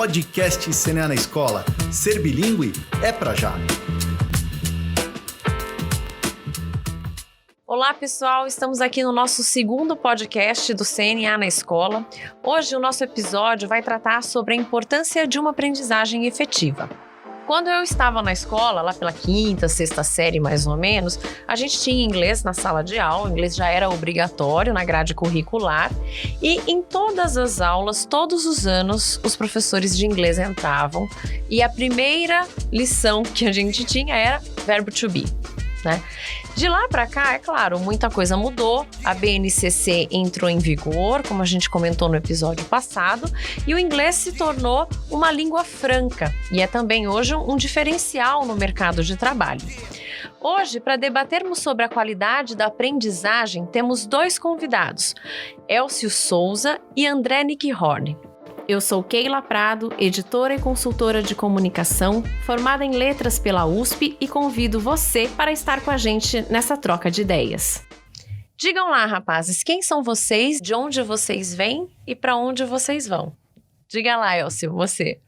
Podcast CNA na Escola. Ser bilíngue é pra já. Olá, pessoal. Estamos aqui no nosso segundo podcast do CNA na Escola. Hoje o nosso episódio vai tratar sobre a importância de uma aprendizagem efetiva. Quando eu estava na escola, lá pela quinta, sexta série mais ou menos, a gente tinha inglês na sala de aula, o inglês já era obrigatório na grade curricular e em todas as aulas, todos os anos, os professores de inglês entravam e a primeira lição que a gente tinha era verbo to be, né? De lá para cá, é claro, muita coisa mudou, a BNCC entrou em vigor, como a gente comentou no episódio passado, e o inglês se tornou uma língua franca e é também hoje um diferencial no mercado de trabalho. Hoje, para debatermos sobre a qualidade da aprendizagem, temos dois convidados, Elcio Souza e André Nickhorn. Eu sou Keila Prado, editora e consultora de comunicação, formada em letras pela USP e convido você para estar com a gente nessa troca de ideias. Digam lá, rapazes, quem são vocês, de onde vocês vêm e para onde vocês vão? Diga lá, Elcio, você.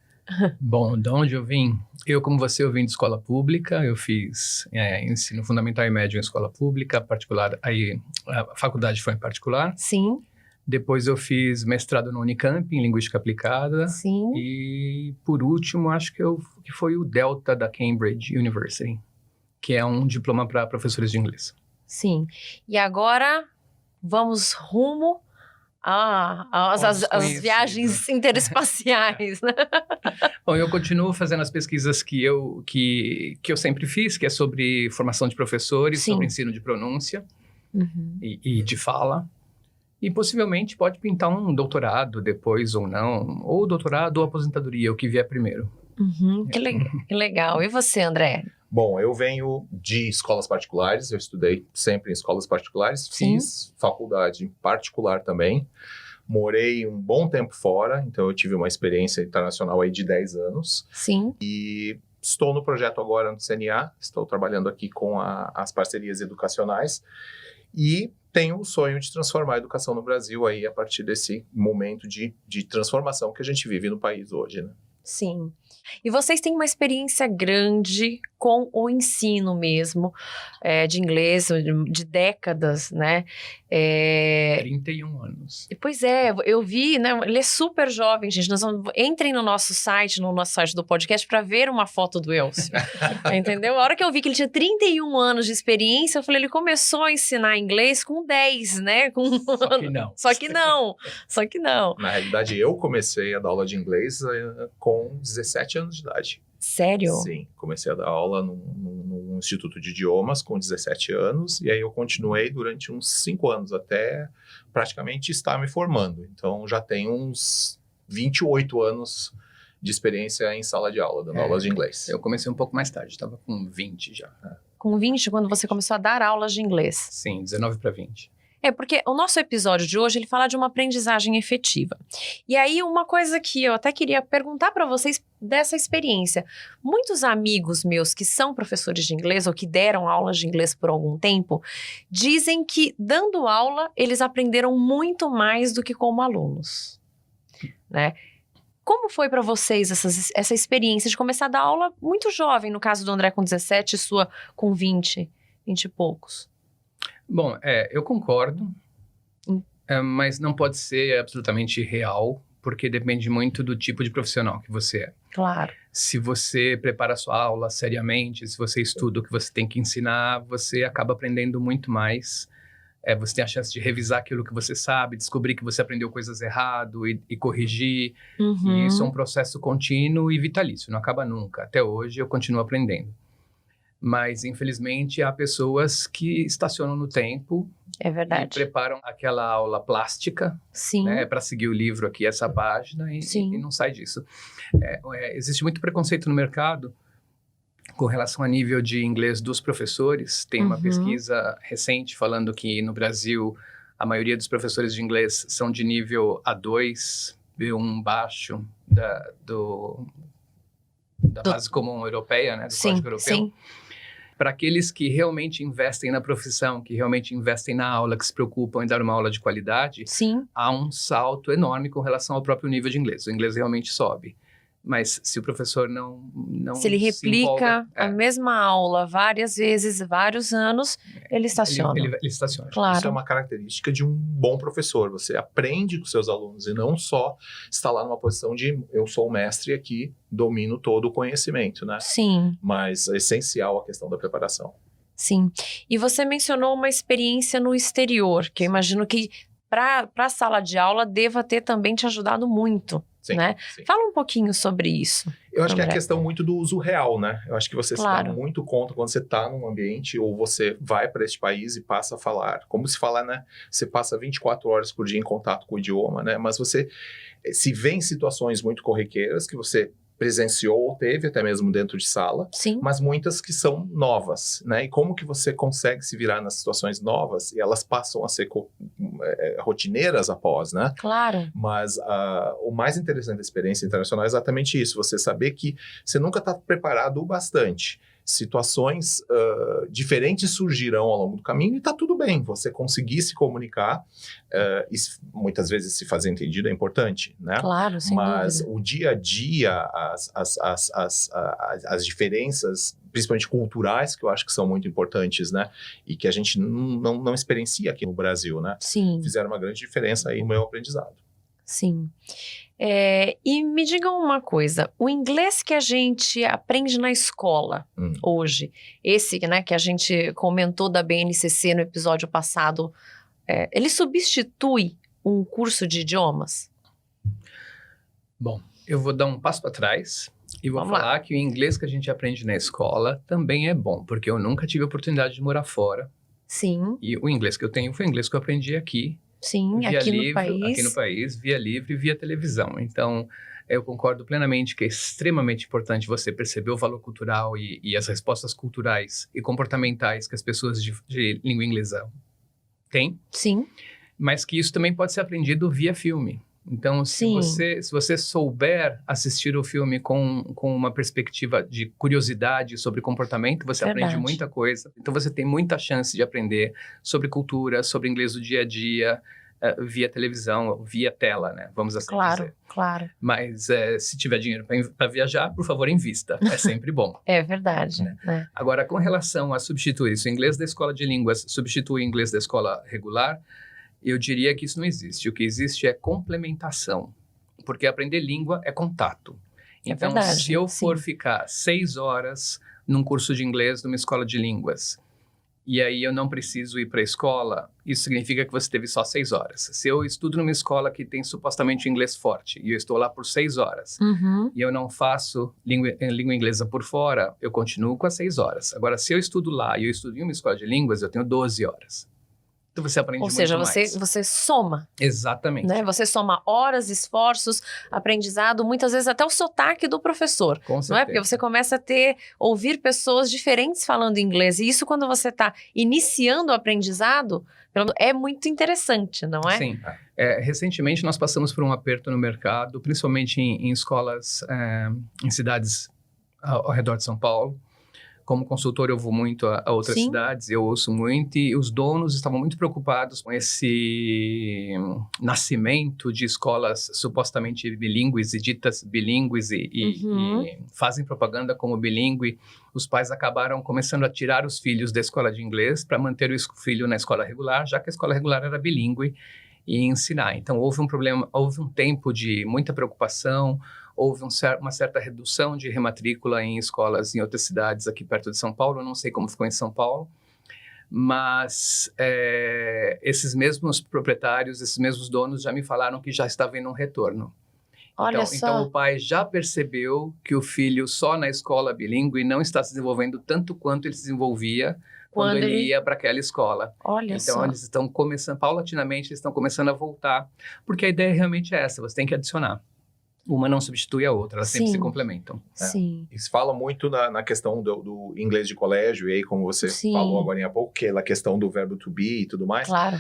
Bom, de onde eu vim? Como você, eu vim de escola pública, eu fiz ensino fundamental e médio em escola pública, particular, aí a faculdade foi em particular. Sim. Depois eu fiz mestrado na Unicamp, em Linguística Aplicada. Sim. E, por último, acho que foi o Delta da Cambridge University, que é um diploma para professores de inglês. Sim. E agora, vamos rumo às viagens interespaciais, né? Bom, eu continuo fazendo as pesquisas que eu sempre fiz, que é sobre formação de professores, Sim. sobre ensino de pronúncia e de fala. E possivelmente pode pintar um doutorado depois ou não, ou doutorado ou aposentadoria, o que vier primeiro. Que legal. E você, André? Bom, eu venho de escolas particulares, eu estudei sempre em escolas particulares, Sim. Fiz faculdade particular também, morei um bom tempo fora, então eu tive uma experiência internacional aí de 10 anos. Sim. E estou no projeto agora no CNA, estou trabalhando aqui com as parcerias educacionais e tenho o sonho de transformar a educação no Brasil aí a partir desse momento de transformação que a gente vive no país hoje, né? Sim. E vocês têm uma experiência grande com o ensino mesmo, de inglês, de décadas, né? 31 anos. Pois é, eu vi, né? Ele é super jovem, gente. Entrem no nosso site do podcast, para ver uma foto do Elcio. Entendeu? A hora que eu vi que ele tinha 31 anos de experiência, eu falei, ele começou a ensinar inglês com 10, né? Só que não. Só que não. Na realidade, eu comecei a dar aula de inglês com 17 anos de idade. Sério? Sim, comecei a dar aula num instituto de idiomas com 17 anos, e aí eu continuei durante uns 5 anos, até praticamente estar me formando. Então, já tenho uns 28 anos de experiência em sala de aula, dando aulas de inglês. Eu comecei um pouco mais tarde, estava com 20 já. Com 20, quando você começou a dar aulas de inglês? Sim, 19 para 20. Porque o nosso episódio de hoje, ele fala de uma aprendizagem efetiva. E aí, uma coisa que eu até queria perguntar para vocês dessa experiência. Muitos amigos meus que são professores de inglês ou que deram aulas de inglês por algum tempo, dizem que, dando aula, eles aprenderam muito mais do que como alunos, né? Como foi para vocês essa experiência de começar a dar aula muito jovem, no caso do André com 17 e sua com 20 e poucos? Bom, eu concordo, mas não pode ser absolutamente real, porque depende muito do tipo de profissional que você é. Claro. Se você prepara a sua aula seriamente, se você estuda o que você tem que ensinar, você acaba aprendendo muito mais. Você tem a chance de revisar aquilo que você sabe, descobrir que você aprendeu coisas errado e corrigir. E isso é um processo contínuo e vitalício, não acaba nunca. Até hoje eu continuo aprendendo. Mas, infelizmente, há pessoas que estacionam no tempo. É verdade. E preparam aquela aula plástica. Sim. Né, para seguir o livro aqui, essa página, e não sai disso. Existe muito preconceito no mercado com relação ao nível de inglês dos professores. Tem uma pesquisa recente falando que, no Brasil, a maioria dos professores de inglês são de nível A2, B1 baixo, da base comum europeia, né, do Código Europeu. Sim. Para aqueles que realmente investem na profissão, que realmente investem na aula, que se preocupam em dar uma aula de qualidade, Sim. há um salto enorme com relação ao próprio nível de inglês. O inglês realmente sobe. Mas se o professor não Se ele replica envolve, a mesma aula várias vezes, vários anos, ele estaciona. ele estaciona. Claro. Isso é uma característica de um bom professor. Você aprende com seus alunos e não só está lá numa posição de eu sou o mestre aqui, domino todo o conhecimento, né? Sim, Mas é essencial a questão da preparação. sim. E você mencionou uma experiência no exterior, que eu imagino que para a sala de aula deva ter também te ajudado muito, Sim, né? sim. Fala um pouquinho sobre isso. Eu acho que é a André. questão muito do uso real, né? Eu acho que você Claro. se dá muito conta quando você está num ambiente ou você vai para este país e passa a falar. Como se fala, né? Você passa 24 horas por dia em contato com o idioma, né? Mas você se vê em situações muito corriqueiras que você presenciou ou teve até mesmo dentro de sala, Sim, mas muitas que são novas, né? E como que você consegue se virar nas situações novas e elas passam a ser rotineiras após, né? claro. Mas o mais interessante da experiência internacional é exatamente isso, você saber que você nunca está preparado o bastante. Situações diferentes surgirão ao longo do caminho e está tudo bem. Você conseguir se comunicar e muitas vezes se fazer entendido é importante, né? Claro, sem Mas dúvida. o dia a dia, as diferenças, principalmente culturais, que eu acho que são muito importantes, né? E que a gente não experiencia aqui no Brasil, né? Sim, Fizeram uma grande diferença aí no meu aprendizado. sim. E me digam uma coisa, o inglês que a gente aprende na escola hoje, esse, né, que a gente comentou da BNCC no episódio passado, ele substitui um curso de idiomas? Bom, eu vou dar um passo para trás e vou Vamos lá. falar que o inglês que a gente aprende na escola também é bom, porque eu nunca tive a oportunidade de morar fora. Sim, E o inglês que eu tenho foi o inglês que eu aprendi aqui, sim, via aqui livro, no país. aqui no país, via livro e via televisão. Então, eu concordo plenamente que é extremamente importante você perceber o valor cultural e as respostas culturais e comportamentais que as pessoas de língua inglesa têm, Sim, mas que isso também pode ser aprendido via filme. Então, se você souber assistir o filme com uma perspectiva de curiosidade sobre comportamento, você aprende Verdade. muita coisa. Então, você tem muita chance de aprender sobre cultura, sobre inglês do dia a dia, via televisão, via tela, né? Vamos assim dizer. claro. Mas se tiver dinheiro para viajar, por favor, invista. É sempre bom. É verdade, né? Agora, com relação a substituir isso, o inglês da escola de línguas substitui o inglês da escola regular, eu diria que isso não existe. O que existe é complementação, porque aprender língua é contato. Então, verdade, se eu for sim. ficar 6 horas num curso de inglês numa escola de línguas, e aí eu não preciso ir para a escola, isso significa que você teve só 6 horas. Se eu estudo numa escola que tem supostamente inglês forte, e eu estou lá por 6 horas, Uhum. e eu não faço língua inglesa por fora, eu continuo com as 6 horas. Agora, se eu estudo lá e eu estudo em uma escola de línguas, eu tenho 12 horas. Então você aprende Ou muito seja, mais. você soma, Exatamente. né? Você soma horas, esforços, aprendizado, muitas vezes até o sotaque do professor. Com certeza. Não é? Porque você começa a ouvir pessoas diferentes falando inglês. E isso, quando você está iniciando o aprendizado, é muito interessante, não é? Sim. Recentemente, nós passamos por um aperto no mercado, principalmente em escolas, em cidades ao redor de São Paulo. Como consultor, eu vou muito a outras Sim. cidades, eu ouço muito, e os donos estavam muito preocupados com esse nascimento de escolas supostamente bilíngues e ditas bilíngues Uhum. e fazem propaganda como bilíngue. Os pais acabaram começando a tirar os filhos da escola de inglês para manter o filho na escola regular, já que a escola regular era bilíngue, e ensinar. Então, houve um problema, houve um tempo de muita preocupação, houve uma certa redução de rematrícula em escolas em outras cidades aqui perto de São Paulo. Eu não sei como ficou em São Paulo, mas esses mesmos proprietários, esses mesmos donos já me falaram que já estava em um retorno. Olha só. Então o pai já percebeu que o filho só na escola bilíngue não está se desenvolvendo tanto quanto ele se desenvolvia quando ele ia para aquela escola. Olha Então, só. eles estão começando, paulatinamente, eles estão começando a voltar, porque a ideia realmente é essa, você tem que adicionar. Uma não substitui a outra, elas sempre Sim. se complementam. Sim. E se fala muito na questão do inglês de colégio, e aí, como você Sim. falou agora há pouco, que é a questão do verbo to be e tudo mais, Claro.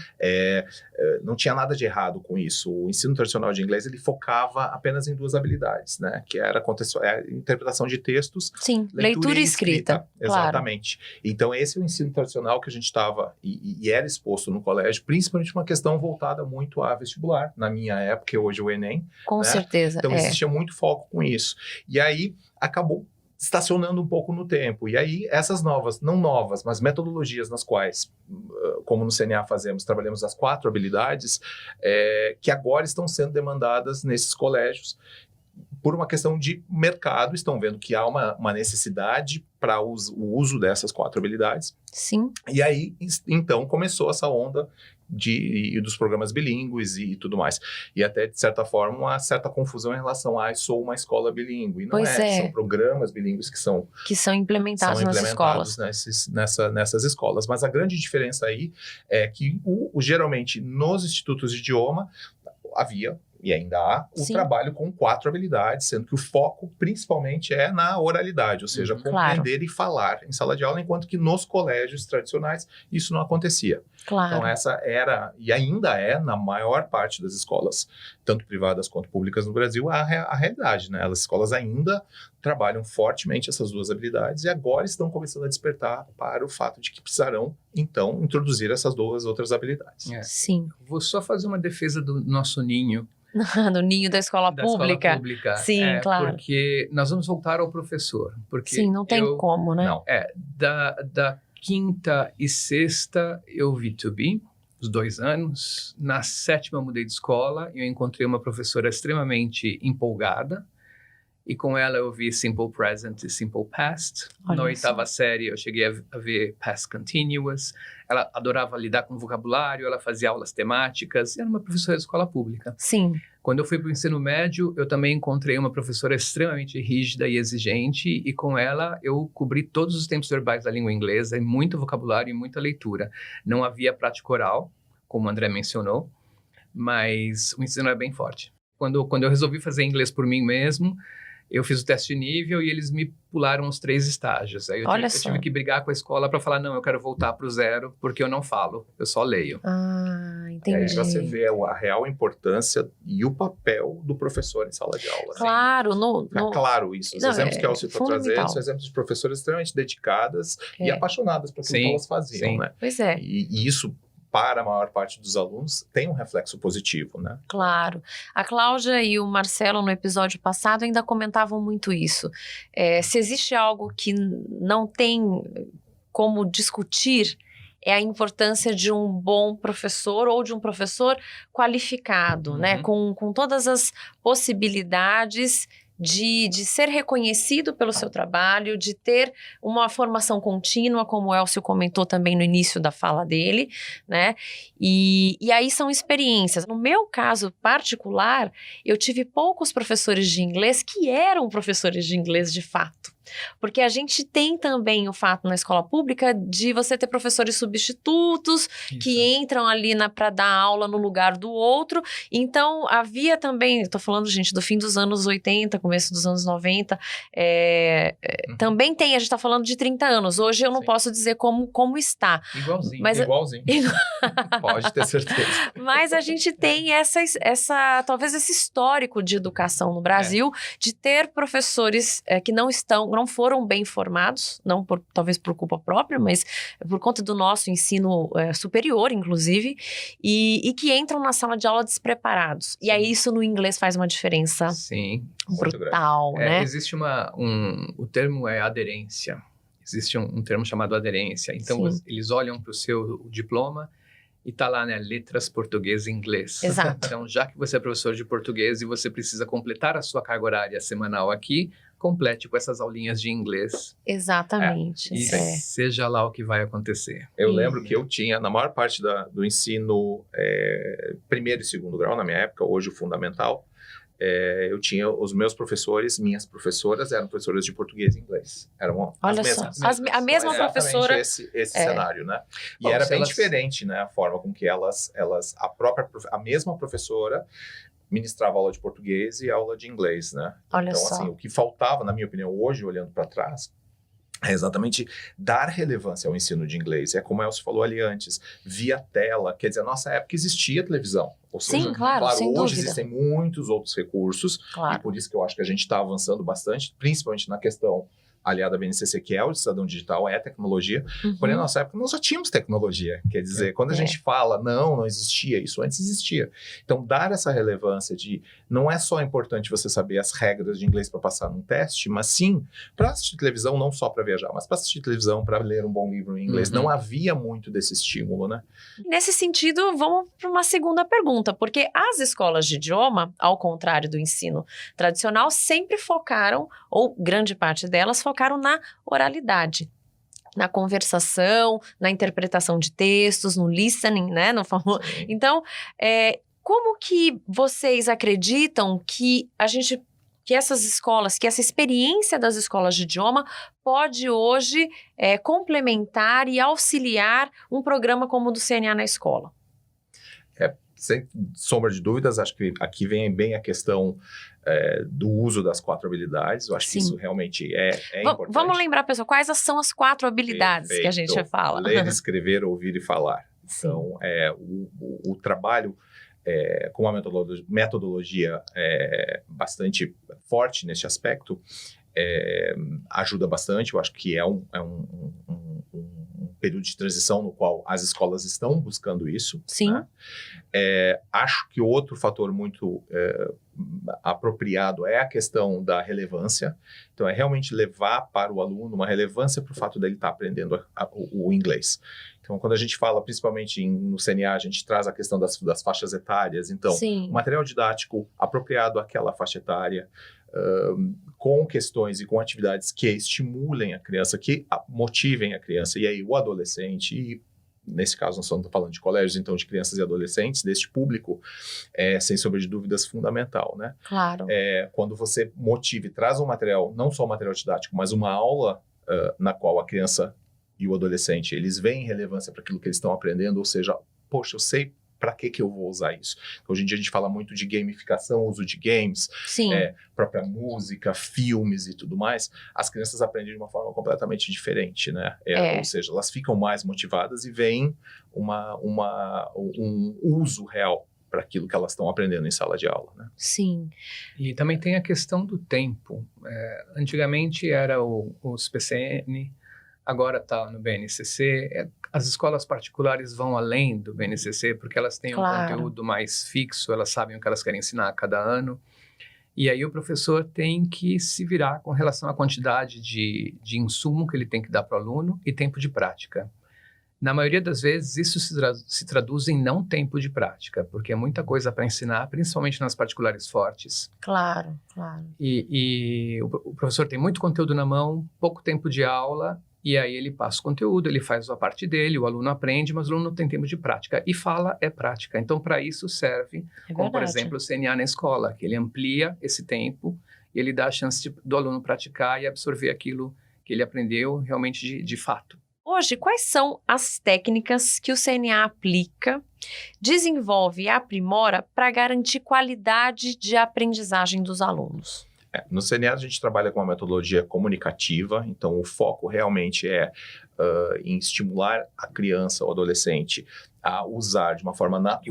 não tinha nada de errado com isso. O ensino tradicional de inglês, ele focava apenas em 2 habilidades, né? Que era a interpretação de textos, Sim. Leitura e escrita. Claro. Exatamente. Então, esse é o ensino tradicional que a gente estava e era exposto no colégio, principalmente uma questão voltada muito a vestibular, na minha época, e hoje o Enem. Com né? certeza. Então, existia muito foco com isso. E aí, acabou estacionando um pouco no tempo. E aí, essas novas, não novas, mas metodologias nas quais, como no CNA trabalhamos as 4 habilidades, que agora estão sendo demandadas nesses colégios, por uma questão de mercado, estão vendo que há uma necessidade para o uso dessas 4 habilidades. Sim. E aí, então, começou essa onda dos programas bilíngues e tudo mais. E até, de certa forma, uma certa confusão em relação a sou uma escola bilíngue. E não são programas bilíngues que são implementados nas escolas. Nessas escolas. Mas a grande diferença aí é que, geralmente, nos institutos de idioma, havia e ainda há o trabalho com 4 habilidades, sendo que o foco principalmente é na oralidade, ou seja, compreender e falar em sala de aula, enquanto que nos colégios tradicionais isso não acontecia. Claro. Então essa era, e ainda é, na maior parte das escolas, tanto privadas quanto públicas no Brasil, a realidade, né? As escolas ainda trabalham fortemente essas 2 habilidades e agora estão começando a despertar para o fato de que precisarão, então, introduzir essas 2 outras habilidades. Sim. Vou só fazer uma defesa do nosso ninho. No ninho da escola pública. Escola pública. Sim, claro. Porque nós vamos voltar ao professor. Porque sim, não tem como, né? Não. Da quinta e sexta eu vi To Be, os 2 anos. Na 7ª eu mudei de escola e eu encontrei uma professora extremamente empolgada. E com ela eu vi Simple Present e Simple Past. Na 8ª série eu cheguei a ver Past Continuous. Ela adorava lidar com vocabulário, ela fazia aulas temáticas. E era uma professora de escola pública. Sim. Quando eu fui para o ensino médio, eu também encontrei uma professora extremamente rígida e exigente. E com ela eu cobri todos os tempos verbais da língua inglesa, e muito vocabulário e muita leitura. Não havia prática oral, como o André mencionou, mas o ensino é bem forte. Quando eu resolvi fazer inglês por mim mesmo, eu fiz o teste de nível e eles me pularam os 3 estágios. Aí eu tive que brigar com a escola para falar, não, eu quero voltar para o 0, porque eu não falo, eu só leio. Ah, entendi. Para você ver a real importância e o papel do professor em sala de aula. Claro. Claro isso. Os exemplos que a Elcio está trazendo são exemplos de professoras extremamente dedicadas e apaixonadas por aquilo que elas faziam, né? Pois é. E isso, para a maior parte dos alunos, tem um reflexo positivo, né? Claro. A Cláudia e o Marcelo, no episódio passado, ainda comentavam muito isso. Se existe algo que não tem como discutir, é a importância de um bom professor ou de um professor qualificado, né? Com todas as possibilidades de ser reconhecido pelo seu trabalho, de ter uma formação contínua, como o Elcio comentou também no início da fala dele, né? E aí são experiências. No meu caso particular, eu tive poucos professores de inglês que eram professores de inglês de fato. Porque a gente tem também o fato na escola pública de você ter professores substitutos que entram ali para dar aula no lugar do outro. Então, havia também, estou falando, gente, do fim dos anos 80, começo dos anos 90, também tem, a gente está falando de 30 anos. Hoje eu não posso dizer como está. Igualzinho. Mas, igualzinho. Pode ter certeza. Mas a gente tem talvez esse histórico de educação no Brasil, de ter professores que não foram bem formados, talvez por culpa própria, mas por conta do nosso ensino superior, inclusive, e que entram na sala de aula despreparados. Sim. E aí isso no inglês faz uma diferença brutal, né? Existe o termo é aderência. Existe um termo chamado aderência. Então, eles olham para o seu diploma e tá lá, né, letras português e inglês. Exato. Então, já que você é professor de português e você precisa completar a sua carga horária semanal aqui, complete com essas aulinhas de inglês. Exatamente. E seja lá o que vai acontecer. Eu lembro que eu tinha, na maior parte do ensino primeiro e segundo grau, na minha época, hoje o fundamental, eu tinha os meus professores, minhas professoras eram professoras de português e inglês. Eram Olha as a mesma professora. Esse cenário, né? E era bem diferente, né? A forma com que a mesma professora ministrava aula de português e aula de inglês, né? Olha então, só. assim, o que faltava, na minha opinião, hoje, olhando para trás, é exatamente dar relevância ao ensino de inglês. É como o Elcio falou ali antes, via tela. Quer dizer, na nossa época existia televisão. Ou seja, sim, claro, sem hoje dúvida. Existem muitos outros recursos. Claro. E por isso que eu acho que a gente está avançando bastante, principalmente na questão aliada à BNCC, que é o Cidadão Digital, é tecnologia. Porém, na nossa época, nós já tínhamos tecnologia. Quer dizer, quando a gente fala, não existia, isso antes existia. Então, dar essa relevância de não é só importante você saber as regras de inglês para passar num teste, mas sim para assistir televisão, não só para viajar, mas para assistir televisão, para ler um bom livro em inglês. Não havia muito desse estímulo, né? Nesse sentido, vamos para uma segunda pergunta, porque as escolas de idioma, ao contrário do ensino tradicional, sempre focaram, ou grande parte delas, focaram na oralidade. Na conversação, na interpretação de textos, no listening, né? Então, como que vocês acreditam que essas escolas, que essa experiência das escolas de idioma pode hoje complementar e auxiliar um programa como o do CNA na escola? Sem sombra de dúvidas, acho que aqui vem bem a questão do uso das 4 habilidades. Eu acho que isso realmente é importante. Vamos lembrar, pessoal, quais são as 4 habilidades que a gente fala? Ler, escrever, ouvir e falar. Então, o trabalho com uma metodologia bastante forte nesse aspecto ajuda bastante. Eu acho que é um período de transição no qual as escolas estão buscando isso. Sim. Né? Acho que outro fator muito apropriado é a questão da relevância. Então, é realmente levar para o aluno uma relevância para o fato dele estar aprendendo o inglês. Então, quando a gente fala, principalmente no CNA, a gente traz a questão das faixas etárias. Então, o material didático apropriado àquela faixa etária, com questões e com atividades que estimulem a criança, que motivem a criança, e aí o adolescente, e nesse caso nós estamos falando de colégios, então de crianças e adolescentes, deste público, sem sombra de dúvidas, fundamental, né? Claro. Quando você motiva e traz um material, não só um material didático, mas uma aula na qual a criança e o adolescente, eles veem relevância para aquilo que eles estão aprendendo, ou seja, poxa, eu sei para que eu vou usar isso. Hoje em dia a gente fala muito de gamificação, uso de games, própria música, filmes e tudo mais. As crianças aprendem de uma forma completamente diferente, né? Ou seja, elas ficam mais motivadas e veem um uso real para aquilo que elas estão aprendendo em sala de aula, né? Sim. E também tem a questão do tempo. Antigamente era os PCN, agora está no BNCC. As escolas particulares vão além do BNCC, porque elas têm um conteúdo mais fixo, elas sabem o que elas querem ensinar a cada ano. E aí o professor tem que se virar com relação à quantidade de insumo que ele tem que dar para o aluno e tempo de prática. Na maioria das vezes, isso se traduz em não tempo de prática, porque é muita coisa para ensinar, principalmente nas particulares fortes. Claro, claro. E o professor tem muito conteúdo na mão, pouco tempo de aula, e aí ele passa o conteúdo, ele faz a parte dele, o aluno aprende, mas o aluno não tem tempo de prática. E fala é prática. Então, para isso serve, como por exemplo, o CNA na escola, que ele amplia esse tempo e ele dá a chance do aluno praticar e absorver aquilo que ele aprendeu realmente de fato. Hoje, quais são as técnicas que o CNA aplica, desenvolve e aprimora para garantir qualidade de aprendizagem dos alunos? No CNA a gente trabalha com uma metodologia comunicativa, então o foco realmente é em estimular a criança ou adolescente a usar de uma forma natural.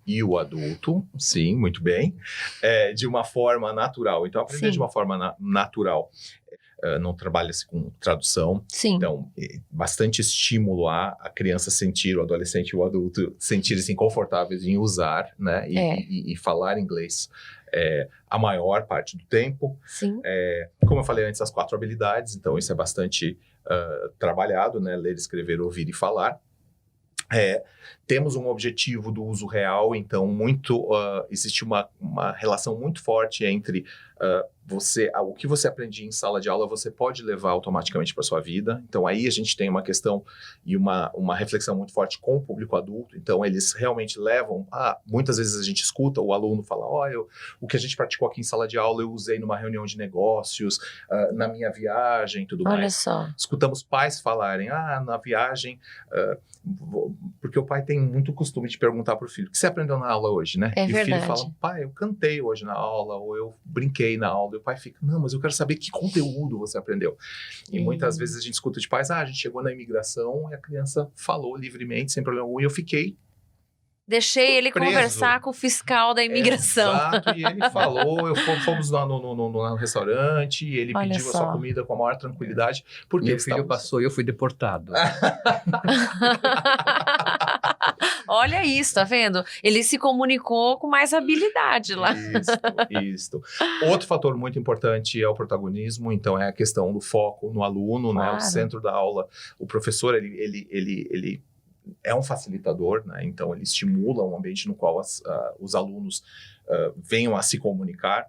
E o adulto, sim, muito bem, de uma forma natural. Então, aprender de uma forma natural. Não trabalha-se com tradução. Sim. Então, bastante estímulo a criança sentir, o adolescente e o adulto sentirem-se confortáveis em usar, né? E falar inglês a maior parte do tempo. Sim. Como eu falei antes, as 4 habilidades, então isso é bastante trabalhado, né? Ler, escrever, ouvir e falar. Temos um objetivo do uso real, então existe uma relação muito forte entre o que você aprende em sala de aula, você pode levar automaticamente para sua vida. Então aí a gente tem uma questão e uma reflexão muito forte com o público adulto. Então eles realmente levam, muitas vezes a gente escuta o aluno falar, o que a gente praticou aqui em sala de aula eu usei numa reunião de negócios, na minha viagem e tudo mais. Olha só. Escutamos pais falarem, na viagem, porque o pai tem muito costume de perguntar para o filho, o que você aprendeu na aula hoje, né? É e verdade. O filho fala, pai, eu cantei hoje na aula, ou eu brinquei na aula. E o pai fica, não, mas eu quero saber que conteúdo você aprendeu. E muitas vezes a gente escuta de pais, a gente chegou na imigração e a criança falou livremente, sem problema algum, e eu fiquei Deixei ele preso. conversar com o fiscal da imigração. Exato, e ele falou, fomos lá no restaurante, ele Olha pediu a só. sua comida com a maior tranquilidade, porque Meu filho passou e eu fui deportado. Olha isso, tá vendo? Ele se comunicou com mais habilidade lá. Isso. Outro fator muito importante é o protagonismo, então é a questão do foco no aluno, né? Claro. O centro da aula. O professor, ele é um facilitador, né? Então ele estimula um ambiente no qual os alunos venham a se comunicar.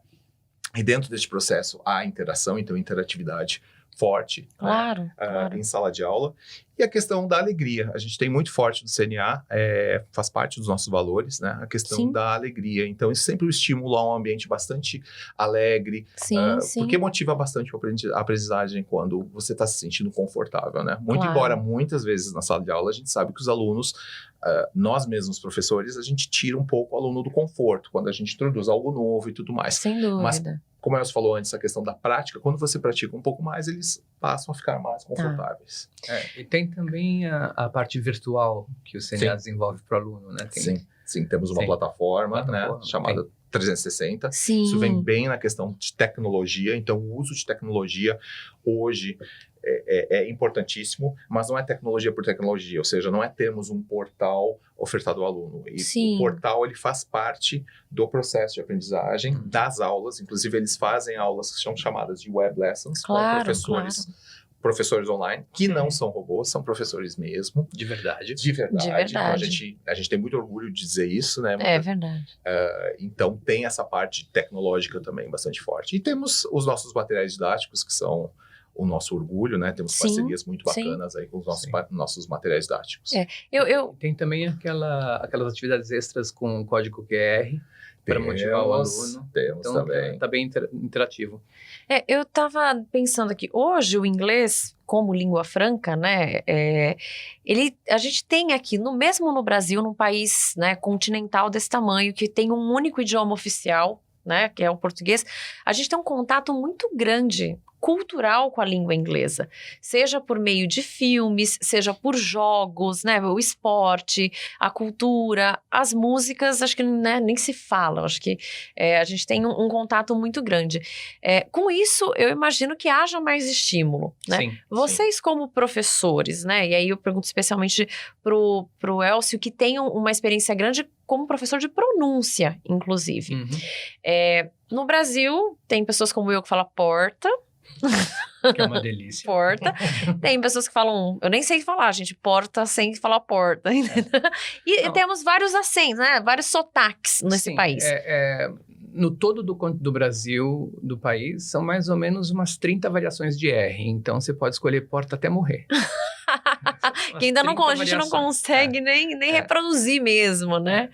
E dentro desse processo há interação, então interatividade forte, Claro, né? claro. Em sala de aula. E a questão da alegria. A gente tem muito forte do CNA, faz parte dos nossos valores, né? A questão Sim. da alegria. Então, isso sempre estimula um ambiente bastante alegre, Sim, sim. porque motiva bastante a aprendizagem quando você está se sentindo confortável, né? Muito Claro. embora muitas vezes na sala de aula a gente sabe que os alunos, nós mesmos professores, a gente tira um pouco o aluno do conforto, quando a gente introduz algo novo e tudo mais. Sem dúvida. Mas, como a Elcio falou antes, a questão da prática, quando você pratica um pouco mais, eles passam a ficar mais confortáveis. E tem também a parte virtual que o CNA Sim. desenvolve para o aluno, né? Sim, temos uma Sim. plataforma, né, Plataforma, chamada 360. Sim. Isso vem bem na questão de tecnologia, então o uso de tecnologia hoje é importantíssimo, mas não é tecnologia por tecnologia, ou seja, não é termos um portal ofertado ao aluno. E Sim. o portal, ele faz parte do processo de aprendizagem, das aulas, inclusive eles fazem aulas que são chamadas de web lessons, Claro, com professores online, que não são robôs, são professores mesmo, De verdade. de verdade. De verdade. Então a gente tem muito orgulho de dizer isso, né? É verdade. Então tem essa parte tecnológica também bastante forte. E temos os nossos materiais didáticos, que são o nosso orgulho, né? Temos Sim, parcerias muito sim. bacanas aí com os Sim. nossos materiais didáticos. Eu Tem também aquelas atividades extras com código QR para motivar o aluno. Temos Então, também. está bem interativo. eu tava pensando aqui, hoje o inglês, como língua franca, né, a gente tem aqui, mesmo no Brasil, num país, né, continental desse tamanho, que tem um único idioma oficial, né, que é o português, a gente tem um contato muito grande cultural com a língua inglesa, seja por meio de filmes, seja por jogos, né, o esporte, a cultura, as músicas, acho que, né, nem se fala, acho que a gente tem um contato muito grande. Com isso, eu imagino que haja mais estímulo, né? Sim. Vocês como professores, né, e aí eu pergunto especialmente pro Elcio, que tem uma experiência grande como professor de pronúncia, inclusive. Uhum. No Brasil, tem pessoas como eu que falam porta, Que é uma delícia. porta. Tem pessoas que falam, eu nem sei falar, gente, porta sem falar porta. E Não. temos vários acentos, né? Vários sotaques nesse Sim, país. No todo do Brasil, do país, são mais ou menos umas 30 variações de R. Então, você pode escolher porta até morrer. Que ainda não, a gente não variações. consegue nem reproduzir mesmo, né?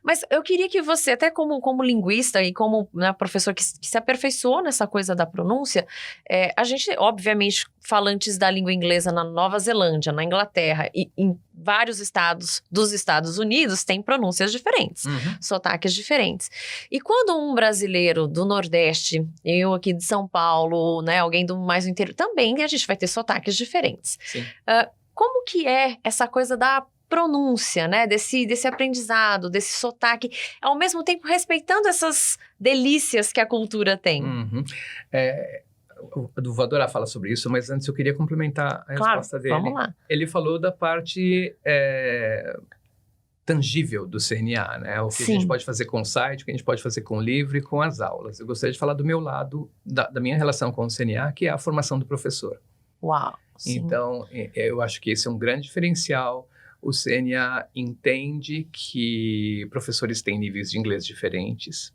Mas eu queria que você, até como linguista e como, né, professor que se aperfeiçoou nessa coisa da pronúncia, a gente, obviamente, falantes da língua inglesa na Nova Zelândia, na Inglaterra e em vários estados dos Estados Unidos tem pronúncias diferentes, sotaques diferentes. E quando um brasileiro do Nordeste, eu aqui de São Paulo, né, alguém do mais do interior, também a gente vai ter sotaques diferentes. Sim. Como que é essa coisa da pronúncia, né, desse aprendizado, desse sotaque, ao mesmo tempo respeitando essas delícias que a cultura tem? Uhum. Eu vou adorar falar sobre isso, mas antes eu queria complementar a resposta dele. Vamos lá. Ele falou da parte tangível do CNA, né? O que a gente pode fazer com o site, o que a gente pode fazer com o livro e com as aulas. Eu gostaria de falar do meu lado, da minha relação com o CNA, que é a formação do professor. Uau! Sim. Então, eu acho que esse é um grande diferencial. O CNA entende que professores têm níveis de inglês diferentes.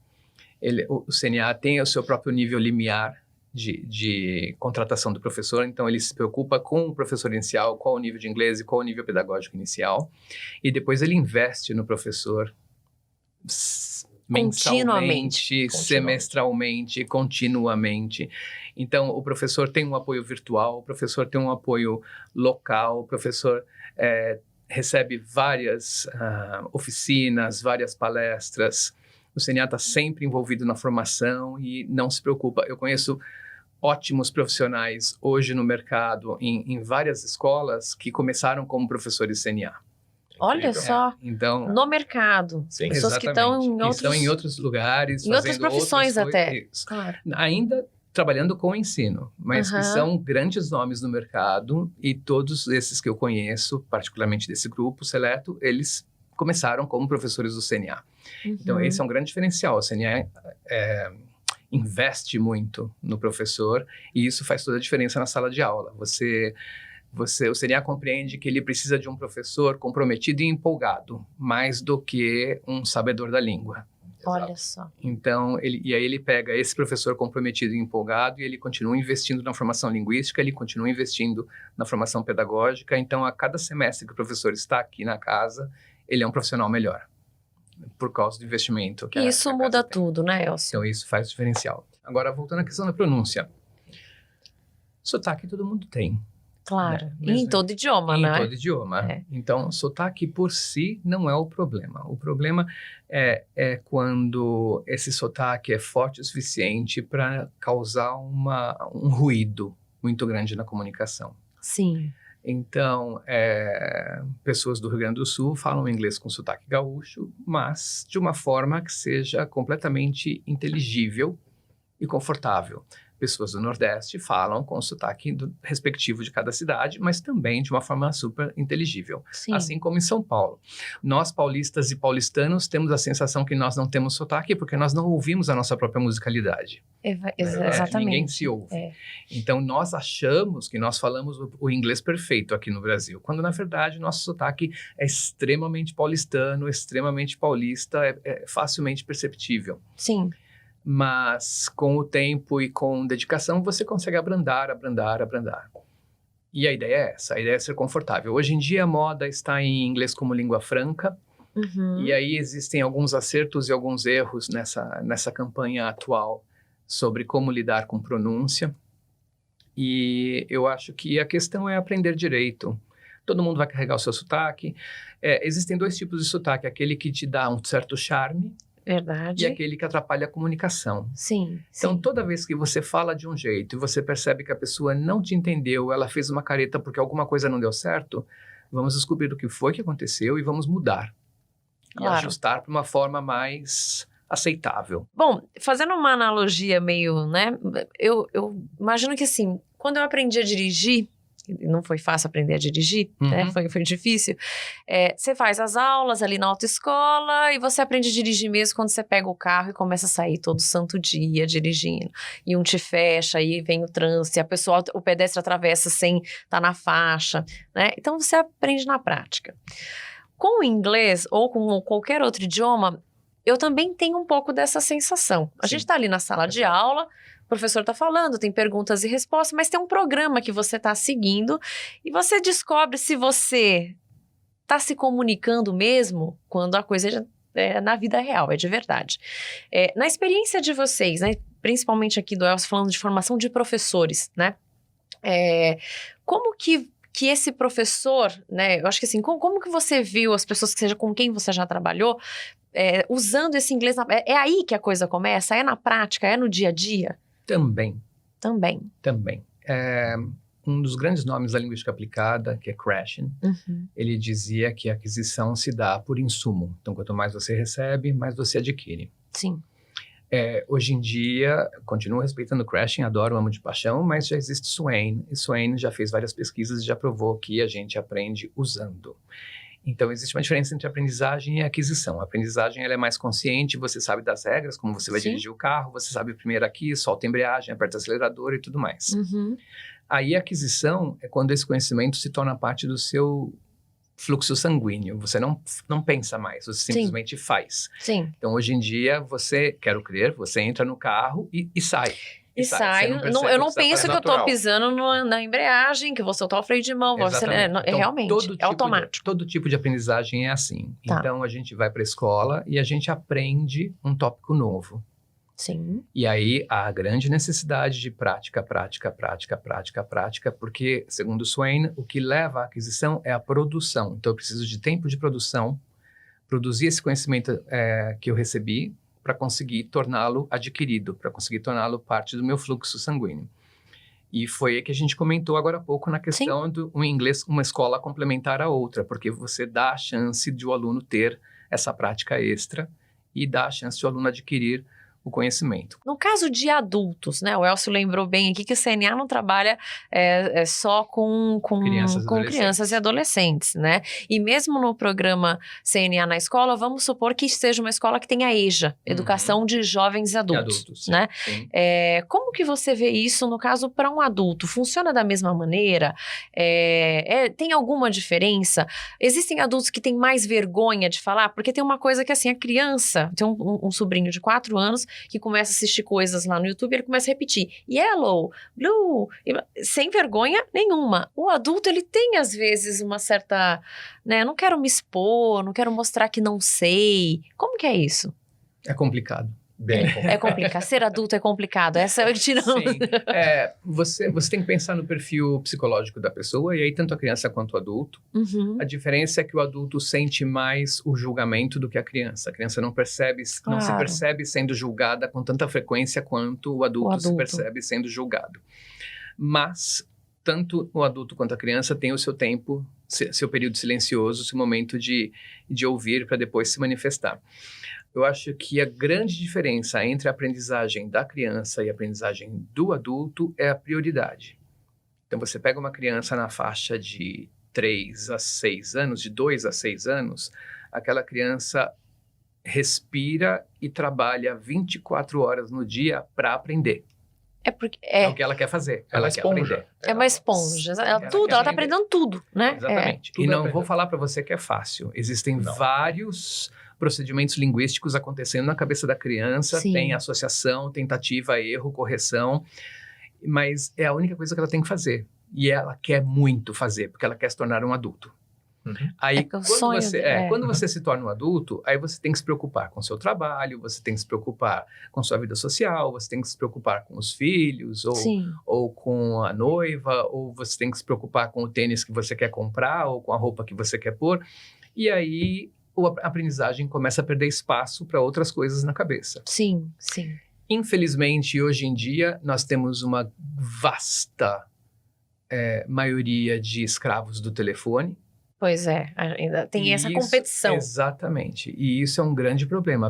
O CNA tem o seu próprio nível limiar de contratação do professor, então ele se preocupa com o professor inicial, qual o nível de inglês e qual o nível pedagógico inicial, e depois ele investe no professor mensalmente, semestralmente, continuamente. Então, o professor tem um apoio virtual, o professor tem um apoio local, o professor recebe várias oficinas, várias palestras. O CNA está sempre envolvido na formação e não se preocupa. Eu conheço ótimos profissionais hoje no mercado, em várias escolas, que começaram como professores CNA. Olha Incrível. só, Então, no mercado. Sim. Pessoas que estão em outros lugares, em outras fazendo profissões outras até. coisas. Claro. Ainda trabalhando com o ensino, mas que Aham. são grandes nomes no mercado, e todos esses que eu conheço, particularmente desse grupo seleto, eles começaram como professores do CNA. Então, esse é um grande diferencial. O CNA investe muito no professor, e isso faz toda a diferença na sala de aula. O CNA compreende que ele precisa de um professor comprometido e empolgado, mais do que um sabedor da língua. Olha só. Então, aí ele pega esse professor comprometido e empolgado, e ele continua investindo na formação linguística, ele continua investindo na formação pedagógica. Então, a cada semestre que o professor está aqui na casa, ele é um profissional melhor, por causa do investimento. E isso muda tem. tudo, né, Elcio? Então, isso faz diferencial. Agora, voltando à questão da pronúncia. Sotaque todo mundo tem. Claro. Né? E em todo idioma, né? Em todo idioma. É. Então, sotaque por si não é o problema. O problema é quando esse sotaque é forte o suficiente para causar um ruído muito grande na comunicação. Sim. Então, pessoas do Rio Grande do Sul falam inglês com sotaque gaúcho, mas de uma forma que seja completamente inteligível e confortável. Pessoas do Nordeste falam com o sotaque respectivo de cada cidade, mas também de uma forma super inteligível. Sim. Assim como em São Paulo. Nós, paulistas e paulistanos, temos a sensação que nós não temos sotaque porque nós não ouvimos a nossa própria musicalidade. Exatamente. Ninguém se ouve. Então, nós achamos que nós falamos o inglês perfeito aqui no Brasil, quando, na verdade, nosso sotaque é extremamente paulistano, extremamente paulista, é facilmente perceptível. Sim. Mas com o tempo e com dedicação, você consegue abrandar. E a ideia é essa, a ideia é ser confortável. Hoje em dia, a moda está em inglês como língua franca, e aí existem alguns acertos e alguns erros nessa campanha atual sobre como lidar com pronúncia. E eu acho que a questão é aprender direito. Todo mundo vai carregar o seu sotaque. Existem dois tipos de sotaque, aquele que te dá um certo charme, Verdade. e aquele que atrapalha a comunicação. Sim. Então, sim. toda vez que você fala de um jeito e você percebe que a pessoa não te entendeu, ela fez uma careta porque alguma coisa não deu certo, vamos descobrir o que foi que aconteceu e vamos mudar. Claro. E ajustar para uma forma mais aceitável. Bom, fazendo uma analogia meio, né? Eu imagino que assim, quando eu aprendi a dirigir, não foi fácil aprender a dirigir, né? Foi difícil. Você faz as aulas ali na autoescola e você aprende a dirigir mesmo quando você pega o carro e começa a sair todo santo dia dirigindo. E um te fecha, aí vem o trânsito, e o pedestre atravessa sem estar na faixa, né? Então você aprende na prática. Com o inglês ou com qualquer outro idioma, eu também tenho um pouco dessa sensação. A gente está ali na sala de aula, o professor está falando, tem perguntas e respostas, mas tem um programa que você está seguindo e você descobre se você está se comunicando mesmo quando a coisa é na vida real, é de verdade. Na experiência de vocês, né, principalmente aqui do Elcio, falando de formação de professores, né? Como que esse professor, né, eu acho que assim, como que você viu as pessoas que seja com quem você já trabalhou, usando esse inglês, é aí que a coisa começa? É na prática? É no dia a dia? Também. Também. Um dos grandes nomes da linguística aplicada, que é Krashen, ele dizia que a aquisição se dá por insumo. Então, quanto mais você recebe, mais você adquire. Sim. Hoje em dia, continuo respeitando Krashen, adoro, amo de paixão, mas já existe Swain, e Swain já fez várias pesquisas e já provou que a gente aprende usando. Então, existe uma diferença entre aprendizagem e aquisição. A aprendizagem ela é mais consciente, você sabe das regras, como você vai dirigir o carro, você sabe primeiro aqui, solta a embreagem, aperta o acelerador e tudo mais. Aí, a aquisição é quando esse conhecimento se torna parte do seu fluxo sanguíneo. Você não pensa mais, você simplesmente faz. Sim. Então, hoje em dia, quero crer, você entra no carro e sai. E saio, eu não penso que eu tô pisando na embreagem, que vou soltar o freio de mão, vou acelerar. Então, realmente, é automático. Todo tipo de aprendizagem é assim. Tá. Então, a gente vai para a escola e a gente aprende um tópico novo. Sim. E aí, há a grande necessidade de prática, porque, segundo Swain, o que leva à aquisição é a produção. Então, eu preciso de tempo de produção, produzir esse conhecimento que eu recebi, para conseguir torná-lo adquirido, para conseguir torná-lo parte do meu fluxo sanguíneo. E foi aí que a gente comentou agora há pouco na questão do inglês, uma escola complementar à outra, porque você dá a chance de o aluno ter essa prática extra e dá a chance de o aluno adquirir o conhecimento. No caso de adultos, né? O Elcio lembrou bem aqui que o CNA não trabalha só com crianças e adolescentes, né? E mesmo no programa CNA na escola, vamos supor que seja uma escola que tenha EJA, Educação de Jovens e Adultos, né? Sim. Como que você vê isso no caso para um adulto? Funciona da mesma maneira? Tem alguma diferença? Existem adultos que têm mais vergonha de falar? Porque tem uma coisa que assim, a criança, tem um sobrinho de 4 anos que começa a assistir coisas lá no YouTube, ele começa a repetir yellow, blue, sem vergonha nenhuma. O adulto, ele tem às vezes uma certa, né, não quero me expor, não quero mostrar que não sei. Como que é isso? É complicado. Bem complicado. É complicado. Ser adulto é complicado. Essa é a tirando. Sim. Você tem que pensar no perfil psicológico da pessoa, e aí tanto a criança quanto o adulto. Uhum. A diferença é que o adulto sente mais o julgamento do que a criança. A criança não se percebe sendo julgada com tanta frequência quanto o adulto se percebe sendo julgado. Mas tanto o adulto quanto a criança têm o seu tempo, seu período silencioso, seu momento de ouvir para depois se manifestar. Eu acho que a grande diferença entre a aprendizagem da criança e a aprendizagem do adulto é a prioridade. Então, você pega uma criança na faixa de 3 a 6 anos, de 2 a 6 anos, aquela criança respira e trabalha 24 horas no dia para aprender. É o que ela quer fazer. Ela quer aprender. É uma esponja. Ela tá aprendendo tudo, né? Exatamente. E não vou falar para você que é fácil. Existem vários procedimentos linguísticos acontecendo na cabeça da criança. Sim. Tem associação, tentativa, erro, correção. Mas é a única coisa que ela tem que fazer. E ela quer muito fazer, porque ela quer se tornar um adulto. Uhum. Aí, quando você se torna um adulto, aí você tem que se preocupar com o seu trabalho, você tem que se preocupar com a sua vida social, você tem que se preocupar com os filhos, ou com a noiva, ou você tem que se preocupar com o tênis que você quer comprar, ou com a roupa que você quer pôr. E aí, a aprendizagem começa a perder espaço para outras coisas na cabeça. Sim, sim. Infelizmente, hoje em dia, nós temos uma vasta maioria de escravos do telefone. Pois é, ainda tem essa competição. Exatamente. E isso é um grande problema.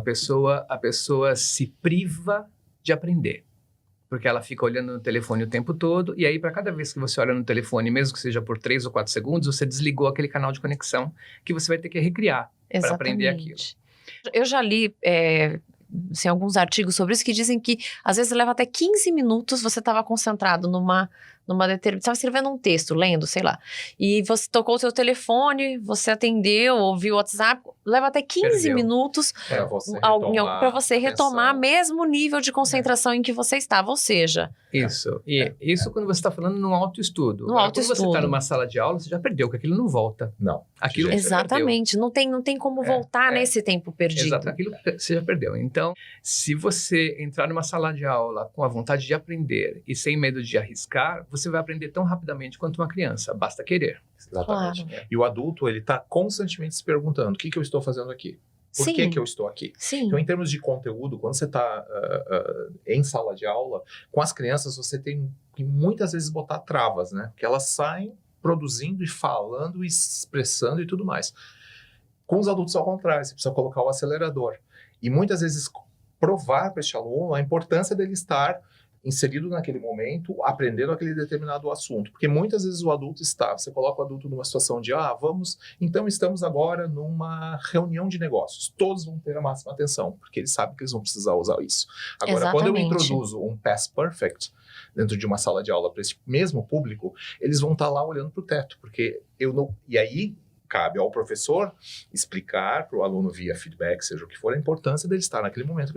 A pessoa se priva de aprender. Porque ela fica olhando no telefone o tempo todo. E aí, para cada vez que você olha no telefone, mesmo que seja por 3 ou 4 segundos, você desligou aquele canal de conexão que você vai ter que recriar para aprender aquilo. Eu já li alguns artigos sobre isso que dizem que às vezes leva até 15 minutos, você estava concentrado numa determinada... Estava escrevendo um texto, lendo, sei lá. E você tocou o seu telefone, você atendeu, ouviu o WhatsApp, leva até 15 minutos para você retomar mesmo nível de concentração em que você estava, ou seja... Isso quando você está falando num autoestudo. Quando você está numa sala de aula, você já perdeu, porque aquilo não volta. Não. Aquilo exatamente, não tem como voltar nesse tempo perdido. Exato, aquilo você já perdeu. Então, se você entrar numa sala de aula com a vontade de aprender e sem medo de arriscar, você vai aprender tão rapidamente quanto uma criança, basta querer. Exatamente. Claro. E o adulto, ele está constantemente se perguntando, o que eu estou fazendo aqui? Por que eu estou aqui? Sim. Então, em termos de conteúdo, quando você está em sala de aula, com as crianças, você tem que muitas vezes botar travas, né? Porque elas saem produzindo e falando e expressando e tudo mais. Com os adultos, ao contrário, você precisa colocar o acelerador. E muitas vezes provar para este aluno a importância dele estar inserido naquele momento, aprendendo aquele determinado assunto. Porque muitas vezes o adulto você coloca o adulto numa situação de, então estamos agora numa reunião de negócios. Todos vão ter a máxima atenção, porque eles sabem que eles vão precisar usar isso. Agora, quando eu introduzo um Past Perfect dentro de uma sala de aula para esse mesmo público, eles vão estar lá olhando para o teto, porque eu não... E aí... cabe ao professor explicar para o aluno via feedback, seja o que for, a importância dele estar naquele momento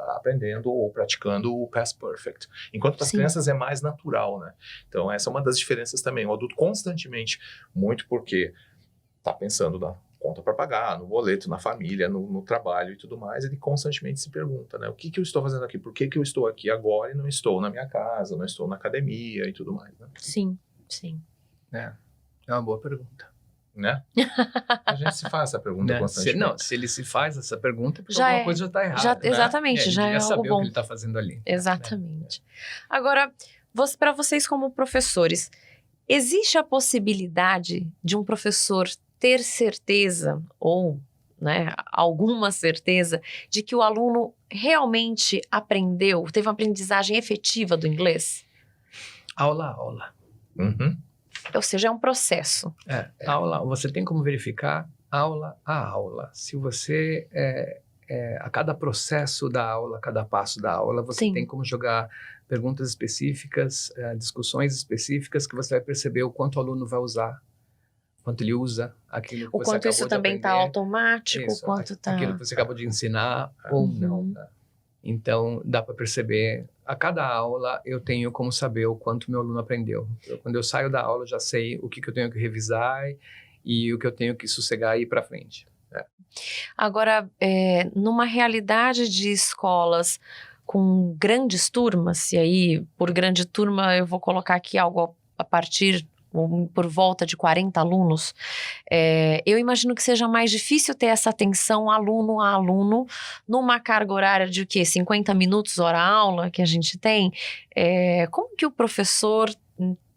aprendendo ou praticando o Past Perfect. Enquanto para as crianças é mais natural, né? Então, essa é uma das diferenças também. O adulto constantemente, muito porque está pensando na conta para pagar, no boleto, na família, no trabalho e tudo mais, ele constantemente se pergunta, né? O que eu estou fazendo aqui? Por que eu estou aqui agora e não estou na minha casa, não estou na academia e tudo mais, né? Sim. É uma boa pergunta. Né? A gente se faz essa pergunta constantemente. Se ele se faz essa pergunta, porque alguma coisa já está errada. Exatamente, né? já é algo saber bom. o que ele está fazendo ali. Exatamente. Agora, Para vocês como professores, existe a possibilidade de um professor ter certeza ou, né, alguma certeza de que o aluno realmente aprendeu, teve uma aprendizagem efetiva do inglês? Aula a aula. Uhum. Ou seja, é um processo. Aula, você tem como verificar aula a aula. Se você, a cada processo da aula, a cada passo da aula, você Sim. tem como jogar perguntas específicas, discussões específicas, que você vai perceber o quanto o aluno vai usar, quanto ele usa aquilo que O você quanto acabou isso de também está aprender. automático, Isso, o quanto está... aquilo que você acabou de ensinar ou não. Né? Então, dá para perceber, a cada aula eu tenho como saber o quanto meu aluno aprendeu. Quando eu saio da aula, eu já sei o que eu tenho que revisar e o que eu tenho que sossegar e ir para frente. Agora, numa realidade de escolas com grandes turmas, e aí por grande turma eu vou colocar aqui algo a partir ou por volta de 40 alunos, eu imagino que seja mais difícil ter essa atenção aluno a aluno numa carga horária de o quê? 50 minutos hora aula que a gente tem. Como que o professor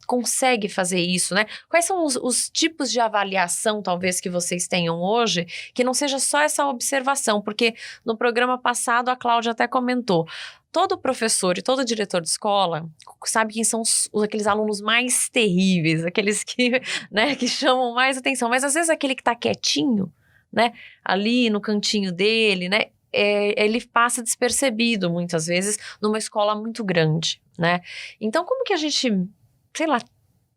consegue fazer isso, né? Quais são os tipos de avaliação, talvez, que vocês tenham hoje, que não seja só essa observação? Porque no programa passado a Cláudia até comentou, todo professor e todo diretor de escola sabe quem são aqueles alunos mais terríveis, aqueles que, né, que chamam mais atenção, mas às vezes aquele que tá quietinho, né, ali no cantinho dele, né, ele passa despercebido muitas vezes numa escola muito grande, né? Então como que a gente, sei lá,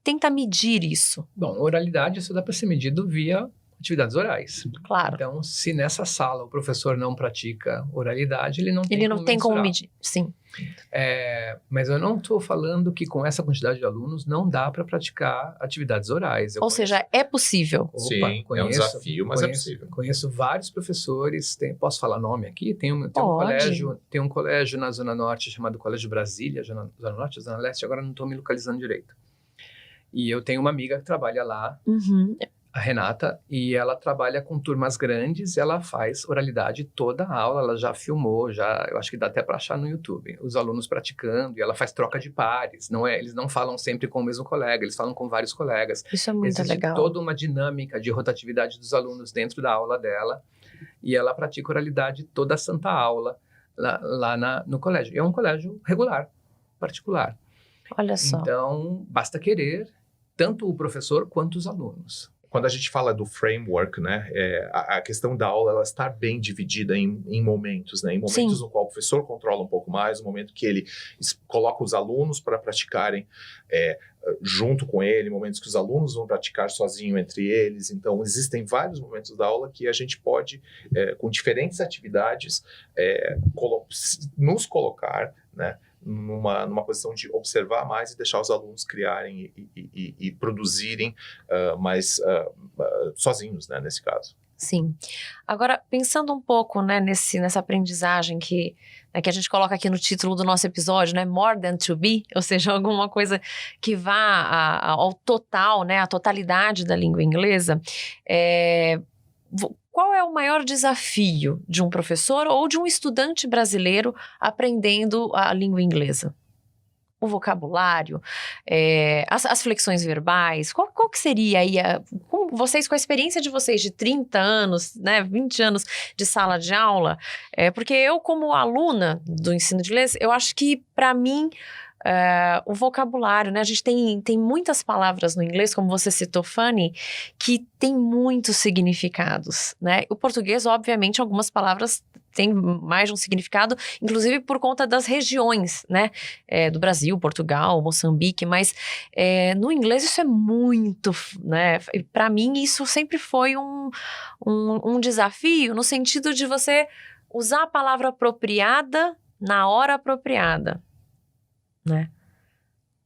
tenta medir isso? Bom, oralidade isso dá para ser medido via atividades orais. Claro. Então, se nessa sala o professor não pratica oralidade, ele não tem como medir, sim. Mas eu não estou falando que com essa quantidade de alunos não dá para praticar atividades orais. Ou seja, é possível. Sim, é um desafio, mas é possível. Conheço vários professores, posso falar nome aqui? Tem um colégio na Zona Norte chamado Colégio Brasília, Zona Norte, Zona Leste, agora não estou me localizando direito. E eu tenho uma amiga que trabalha lá, a Renata, e ela trabalha com turmas grandes, ela faz oralidade toda a aula, ela já filmou, eu acho que dá até para achar no YouTube, os alunos praticando, e ela faz troca de pares, eles não falam sempre com o mesmo colega, eles falam com vários colegas. Isso é muito legal. Toda uma dinâmica de rotatividade dos alunos dentro da aula dela, e ela pratica oralidade toda a santa aula lá no colégio. E é um colégio regular, particular. Olha só. Então, basta querer, tanto o professor quanto os alunos. Quando a gente fala do framework, né, a questão da aula ela está bem dividida em momentos, né, em momentos no qual o professor controla um pouco mais, o momento que ele coloca os alunos para praticarem junto com ele, momentos que os alunos vão praticar sozinho entre eles. Então, existem vários momentos da aula que a gente pode, com diferentes atividades, nos colocar, né, numa posição de observar mais e deixar os alunos criarem e produzirem mais sozinhos, né, nesse caso. Sim. Agora, pensando um pouco, né, nessa aprendizagem que a gente coloca aqui no título do nosso episódio, né, more than to be, ou seja, alguma coisa que vá ao total, né, a totalidade da língua inglesa, qual é o maior desafio de um professor ou de um estudante brasileiro aprendendo a língua inglesa? O vocabulário, as flexões verbais, qual que seria aí, com a experiência de vocês de 30 anos, né, 20 anos de sala de aula, porque eu como aluna do ensino de inglês, eu acho que para mim, o vocabulário, né? A gente tem muitas palavras no inglês, como você citou, Fanny, que tem muitos significados, né? O português, obviamente, algumas palavras têm mais de um significado, inclusive por conta das regiões, né? Do Brasil, Portugal, Moçambique, mas no inglês isso é muito, né? Para mim, isso sempre foi um desafio, no sentido de você usar a palavra apropriada na hora apropriada. Né?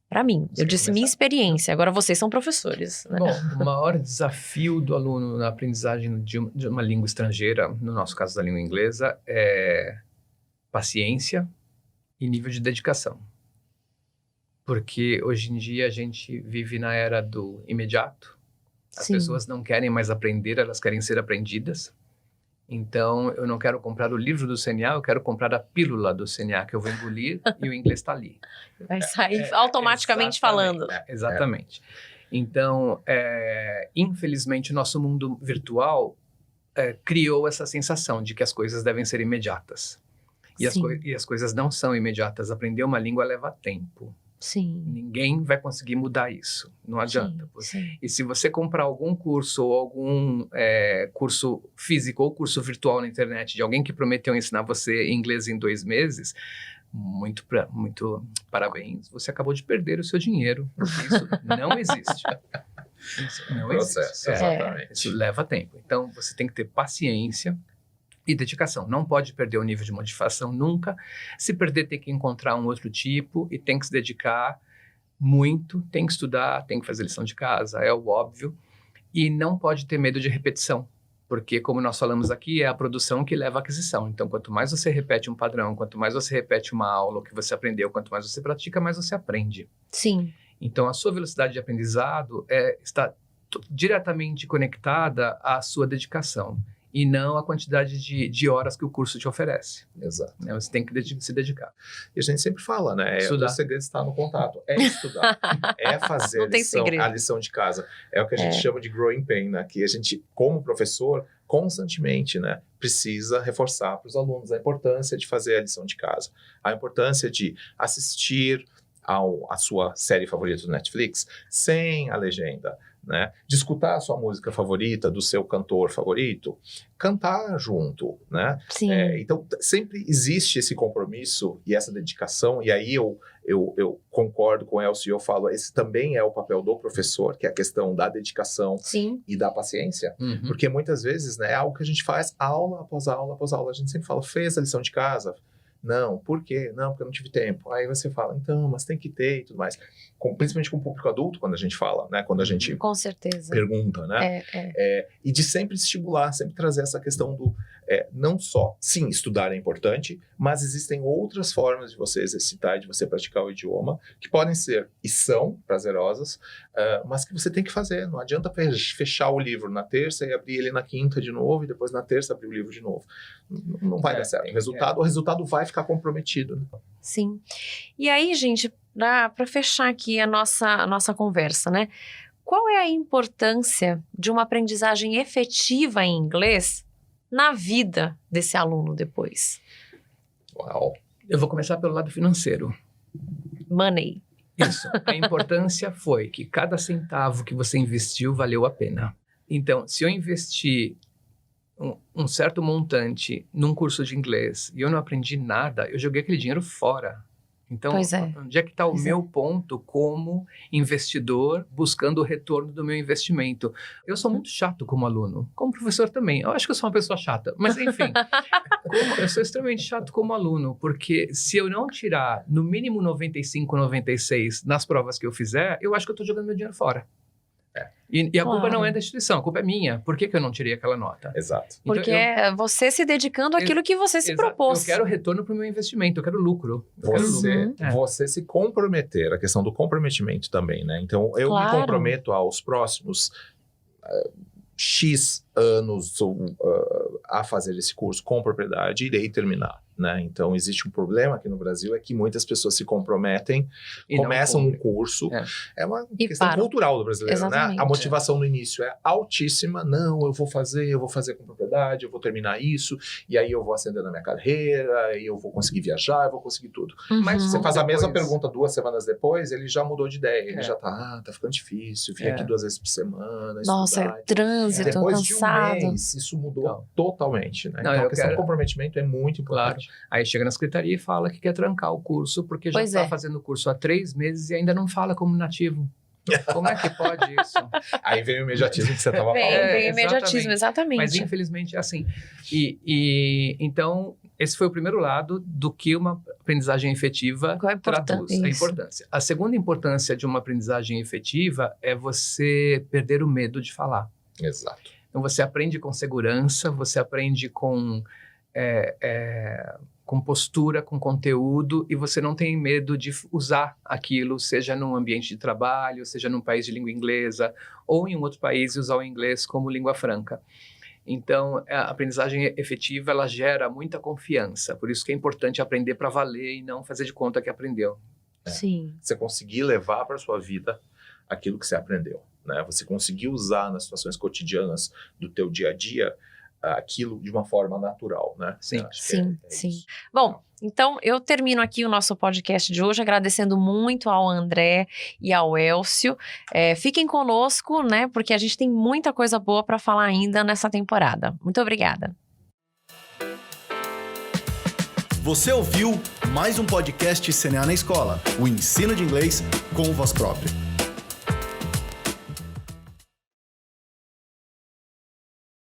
Para mim, eu disse minha experiência, agora vocês são professores. Né? Bom, o maior desafio do aluno na aprendizagem de uma língua estrangeira, no nosso caso da língua inglesa, é paciência e nível de dedicação. Porque hoje em dia a gente vive na era do imediato, as pessoas não querem mais aprender, elas querem ser aprendidas. Então, eu não quero comprar o livro do CNA, eu quero comprar a pílula do CNA, que eu vou engolir e o inglês está ali. Vai sair automaticamente falando. Exatamente. Então, infelizmente, o nosso mundo virtual criou essa sensação de que as coisas devem ser imediatas. E as coisas não são imediatas. Aprender uma língua leva tempo. Sim. Ninguém vai conseguir mudar isso. Não adianta. Sim. E se você comprar algum curso ou algum curso físico ou curso virtual na internet de alguém que prometeu ensinar você inglês em 2 meses, muito parabéns. Você acabou de perder o seu dinheiro. Porque isso não existe. Isso não existe. Exatamente. Isso leva tempo. Então, você tem que ter paciência e dedicação. Não pode perder o nível de motivação nunca. Se perder, tem que encontrar um outro tipo e tem que se dedicar muito, tem que estudar, tem que fazer lição de casa, é o óbvio. E não pode ter medo de repetição, porque, como nós falamos aqui, é a produção que leva à aquisição. Então, quanto mais você repete um padrão, quanto mais você repete uma aula, o que você aprendeu, quanto mais você pratica, mais você aprende. Sim. Então, a sua velocidade de aprendizado está diretamente conectada à sua dedicação e não à quantidade de horas que o curso te oferece. Exato. Você tem que se dedicar. E a gente sempre fala, né? O segredo está no contato. É estudar. É fazer a lição de casa. É o que a gente chama de growing pain, né? Que a gente, como professor, constantemente, né, precisa reforçar para os alunos a importância de fazer a lição de casa. A importância de assistir a sua série favorita do Netflix sem a legenda, né? De escutar a sua música favorita do seu cantor favorito, cantar junto, né? Sim. Então, sempre existe esse compromisso e essa dedicação, e aí eu concordo com o Elcio e eu falo, esse também é o papel do professor, que é a questão da dedicação e da paciência, porque muitas vezes, né, é algo que a gente faz aula após aula após aula, a gente sempre fala, fez a lição de casa? Não, por quê? Não, porque eu não tive tempo. Aí você fala, então, mas tem que ter e tudo mais. Principalmente com o público adulto, quando a gente fala, né? Quando a gente com certeza pergunta, né? E de sempre estimular, sempre trazer essa questão do... não só, sim, estudar é importante, mas existem outras formas de você exercitar, de você praticar o idioma, que podem ser, e são prazerosas, mas que você tem que fazer. Não adianta fechar o livro na terça e abrir ele na quinta de novo, e depois na terça abrir o livro de novo. Não vai dar certo. O resultado vai ficar comprometido. Né? Sim. E aí, gente, para fechar aqui a nossa conversa, né? Qual é a importância de uma aprendizagem efetiva em inglês na vida desse aluno depois? Uau! Eu vou começar pelo lado financeiro. Money. Isso. A importância foi que cada centavo que você investiu valeu a pena. Então, se eu investir um certo montante num curso de inglês e eu não aprendi nada, eu joguei aquele dinheiro fora. Então, onde é que está o meu ponto como investidor buscando o retorno do meu investimento? Eu sou muito chato como aluno, como professor também. Eu acho que eu sou uma pessoa chata, mas enfim, eu sou extremamente chato como aluno, porque se eu não tirar no mínimo 95, 96 nas provas que eu fizer, eu acho que eu estou jogando meu dinheiro fora. E a culpa não é da instituição, a culpa é minha. Por que eu não tirei aquela nota? Exato. Então, porque é você se dedicando àquilo que você se propôs. Eu quero retorno para o meu investimento, eu quero lucro. Você se comprometer, a questão do comprometimento também, né? Então, eu me comprometo aos próximos X anos a fazer esse curso com propriedade, irei terminar. Né? Então, existe um problema aqui no Brasil, é que muitas pessoas se comprometem, começam um curso, é uma questão cultural do brasileiro, né? A motivação no início é altíssima, não, eu vou fazer com propriedade, eu vou terminar isso, e aí eu vou ascender na minha carreira, e eu vou conseguir viajar, eu vou conseguir tudo. Mas você faz a mesma pergunta 2 semanas depois, ele já mudou de ideia, ele já tá ficando difícil, vim aqui 2 vezes por semana, nossa, estudar, trânsito, depois cansado. De um mês, isso mudou totalmente, né? Então, a questão do comprometimento é muito importante. Aí chega na secretaria e fala que quer trancar o curso, porque já está fazendo o curso há 3 meses e ainda não fala como nativo. Como é que pode isso? Aí vem o imediatismo que você estava falando. Vem o imediatismo, exatamente. Mas infelizmente é assim. Então, esse foi o primeiro lado do que uma aprendizagem efetiva traduz, a importância. A segunda importância de uma aprendizagem efetiva é você perder o medo de falar. Exato. Então, você aprende com segurança, você aprende com postura, com conteúdo, e você não tem medo de usar aquilo, seja num ambiente de trabalho, seja num país de língua inglesa, ou em um outro país e usar o inglês como língua franca. Então, a aprendizagem efetiva, ela gera muita confiança. Por isso que é importante aprender para valer e não fazer de conta que aprendeu. Sim. Você conseguir levar para sua vida aquilo que você aprendeu, né? Você conseguir usar nas situações cotidianas do teu dia a dia aquilo de uma forma natural, né? Sim. Eu acho que Sim, é sim. isso. Bom, então eu termino aqui o nosso podcast de hoje agradecendo muito ao André e ao Elcio. Fiquem conosco, né? Porque a gente tem muita coisa boa para falar ainda nessa temporada. Muito obrigada. Você ouviu mais um podcast CNA na Escola, o ensino de inglês com voz própria.